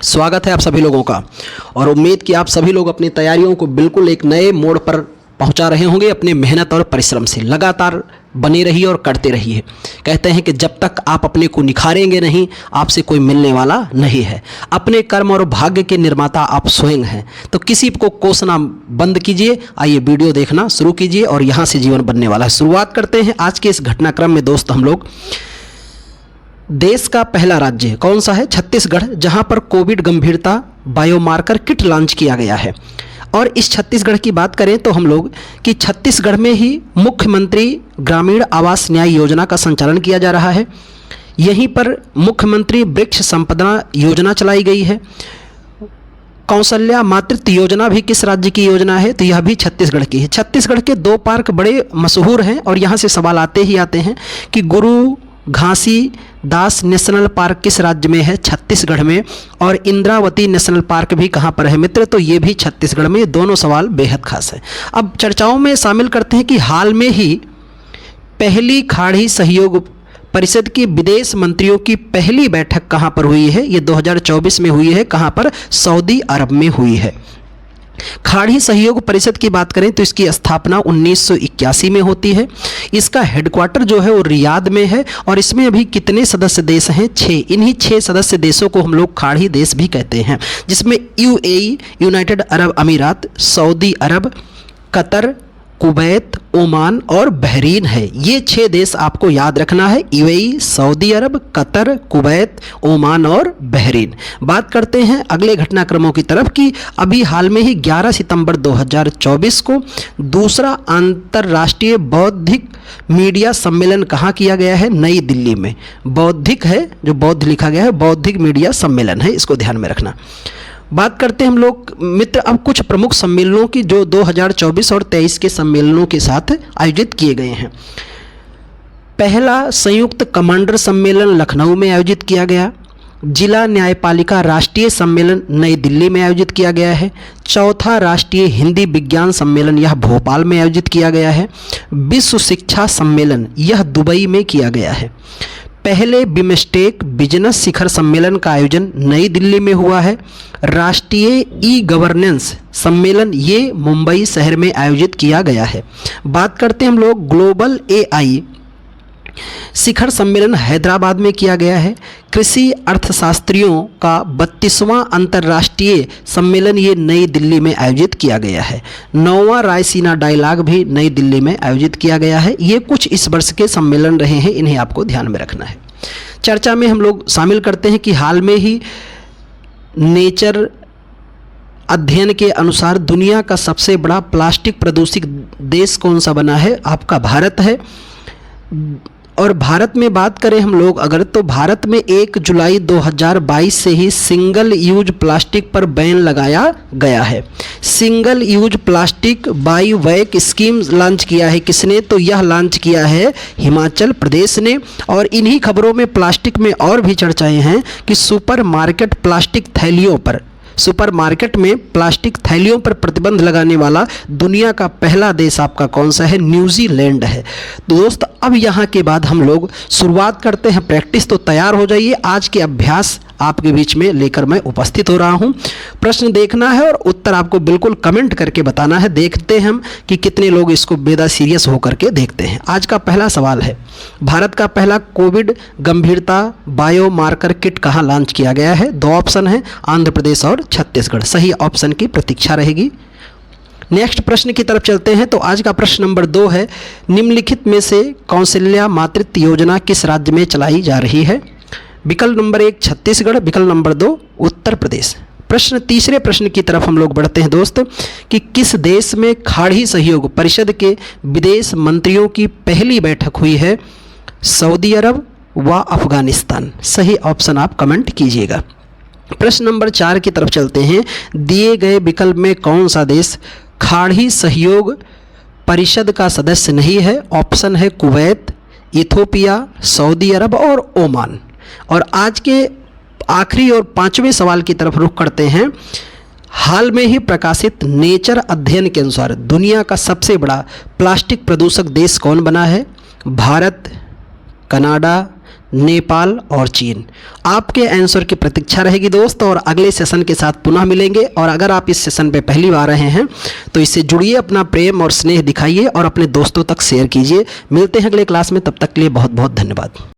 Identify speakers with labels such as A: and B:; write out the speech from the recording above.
A: स्वागत है आप सभी लोगों का और उम्मीद कि आप सभी लोग अपनी तैयारियों को बिल्कुल एक नए मोड़ पर पहुंचा रहे होंगे। अपने मेहनत और परिश्रम से लगातार बने रहिए और करते रहिए। कहते हैं कि जब तक आप अपने को निखारेंगे नहीं, आपसे कोई मिलने वाला नहीं है। अपने कर्म और भाग्य के निर्माता आप स्वयं हैं, तो किसी को कोसना बंद कीजिए। आइए वीडियो देखना शुरू कीजिए और यहाँ से जीवन बनने वाला है। शुरुआत करते हैं आज के इस घटनाक्रम में। दोस्त, हम लोग देश का पहला राज्य कौन सा है? छत्तीसगढ़, जहां पर कोविड गंभीरता बायोमार्कर किट लॉन्च किया गया है। और इस छत्तीसगढ़ की बात करें तो हम लोग कि छत्तीसगढ़ में ही मुख्यमंत्री ग्रामीण आवास न्याय योजना का संचालन किया जा रहा है। यहीं पर मुख्यमंत्री वृक्ष संपदा योजना चलाई गई है। कौशल्या मातृत्व योजना भी किस राज्य की योजना है? तो यह भी छत्तीसगढ़ की है। छत्तीसगढ़ के दो पार्क बड़े मशहूर हैं और यहाँ से सवाल आते ही आते हैं कि गुरु घासी दास नेशनल पार्क किस राज्य में है? छत्तीसगढ़ में। और इंद्रावती नेशनल पार्क भी कहाँ पर है मित्र? तो ये भी छत्तीसगढ़ में। दोनों सवाल बेहद खास है। अब चर्चाओं में शामिल करते हैं कि हाल में ही पहली खाड़ी सहयोग परिषद की विदेश मंत्रियों की पहली बैठक कहाँ पर हुई है? ये 2024 में हुई है। कहाँ पर? सऊदी अरब में हुई है। खाड़ी सहयोग परिषद की बात करें तो इसकी स्थापना 1981 में होती है। इसका हेडक्वार्टर जो है वो रियाद में है। और इसमें अभी कितने सदस्य देश हैं? 6। इन्हीं 6 सदस्य देशों को हम लोग खाड़ी देश भी कहते हैं, जिसमें यूएई यूनाइटेड अरब अमीरात, सऊदी अरब, कतर, कुवैत, ओमान और बहरीन है। ये 6 देश आपको याद रखना है। यूएई, सऊदी अरब, कतर, कुवैत, ओमान और बहरीन। बात करते हैं अगले घटनाक्रमों की तरफ कि अभी हाल में ही 11 सितंबर 2024 को दूसरा अंतर्राष्ट्रीय बौद्धिक मीडिया सम्मेलन कहाँ किया गया है? नई दिल्ली में। बौद्धिक है, जो बौद्ध लिखा गया है, बौद्धिक मीडिया सम्मेलन है, इसको ध्यान में रखना। बात करते हैं हम लोग मित्र अब कुछ प्रमुख सम्मेलनों की जो 2024 और 23 के सम्मेलनों के साथ आयोजित किए गए हैं। पहला संयुक्त कमांडर सम्मेलन लखनऊ में आयोजित किया गया। जिला न्यायपालिका राष्ट्रीय सम्मेलन नई दिल्ली में आयोजित किया गया है। चौथा राष्ट्रीय हिंदी विज्ञान सम्मेलन यह भोपाल में आयोजित किया गया है। विश्व शिक्षा सम्मेलन यह दुबई में किया गया है। पहले बिमस्टेक बिजनेस शिखर सम्मेलन का आयोजन नई दिल्ली में हुआ है। राष्ट्रीय ई गवर्नेंस सम्मेलन ये मुंबई शहर में आयोजित किया गया है। बात करते हैं हम लोग ग्लोबल एआई शिखर सम्मेलन हैदराबाद में किया गया है। कृषि अर्थशास्त्रियों का 32वां अंतर्राष्ट्रीय सम्मेलन ये नई दिल्ली में आयोजित किया गया है। 9वां रायसीना डायलॉग भी नई दिल्ली में आयोजित किया गया है। ये कुछ इस वर्ष के सम्मेलन रहे हैं, इन्हें आपको ध्यान में रखना है। चर्चा में हम लोग शामिल करते हैं कि हाल में ही नेचर अध्ययन के अनुसार दुनिया का सबसे बड़ा प्लास्टिक प्रदूषित देश कौन सा बना है? आपका भारत है। और भारत में बात करें हम लोग अगर, तो भारत में 1 जुलाई 2022 से ही सिंगल यूज प्लास्टिक पर बैन लगाया गया है। Single use plastic buy back scheme launch किया है किसने? तो यह लॉन्च किया है हिमाचल प्रदेश ने। और इन्हीं खबरों में प्लास्टिक में और भी चर्चाएं हैं कि सुपरमार्केट प्लास्टिक थैलियों पर, सुपरमार्केट में प्लास्टिक थैलियों पर प्रतिबंध लगाने वाला दुनिया का पहला देश आपका कौन सा है? न्यूजीलैंड है। दोस्त, अब यहाँ के बाद हम लोग शुरुआत करते हैं प्रैक्टिस। तो तैयार हो जाइए, आज के अभ्यास आपके बीच में लेकर मैं उपस्थित हो रहा हूँ। प्रश्न देखना है और उत्तर आपको बिल्कुल कमेंट करके बताना है। देखते हैं हम कि कितने लोग इसको बेहद सीरियस होकर के देखते हैं। आज का पहला सवाल है, भारत का पहला कोविड गंभीरता बायोमार्कर किट कहाँ लॉन्च किया गया है? 2 ऑप्शन है, आंध्र प्रदेश और छत्तीसगढ़। सही ऑप्शन की प्रतीक्षा रहेगी। नेक्स्ट प्रश्न की तरफ चलते हैं। तो आज का प्रश्न नंबर 2 है, निम्नलिखित में से कौशल्या मातृत्व योजना किस राज्य में चलाई जा रही है? विकल्प नंबर 1 छत्तीसगढ़, विकल्प नंबर 2 उत्तर प्रदेश। तीसरे प्रश्न की तरफ हम लोग बढ़ते हैं दोस्त कि किस देश में खाड़ी सहयोग परिषद के विदेश मंत्रियों की पहली बैठक हुई है? सऊदी अरब व अफगानिस्तान। सही ऑप्शन आप कमेंट कीजिएगा। प्रश्न नंबर 4 की तरफ चलते हैं। दिए गए विकल्प में कौन सा देश खाड़ी सहयोग परिषद का सदस्य नहीं है? ऑप्शन है कुवैत, इथोपिया, सऊदी अरब और ओमान। और आज के आखिरी और 5वें सवाल की तरफ रुख करते हैं। हाल में ही प्रकाशित नेचर अध्ययन के अनुसार दुनिया का सबसे बड़ा प्लास्टिक प्रदूषक देश कौन बना है? भारत, कनाडा, नेपाल और चीन। आपके आंसर की प्रतीक्षा रहेगी दोस्त, और अगले सेशन के साथ पुनः मिलेंगे। और अगर आप इस सेशन पे पहली बार रहे हैं तो इससे जुड़िए, अपना प्रेम और स्नेह दिखाइए और अपने दोस्तों तक शेयर कीजिए। मिलते हैं अगले क्लास में, तब तक के लिए बहुत बहुत धन्यवाद।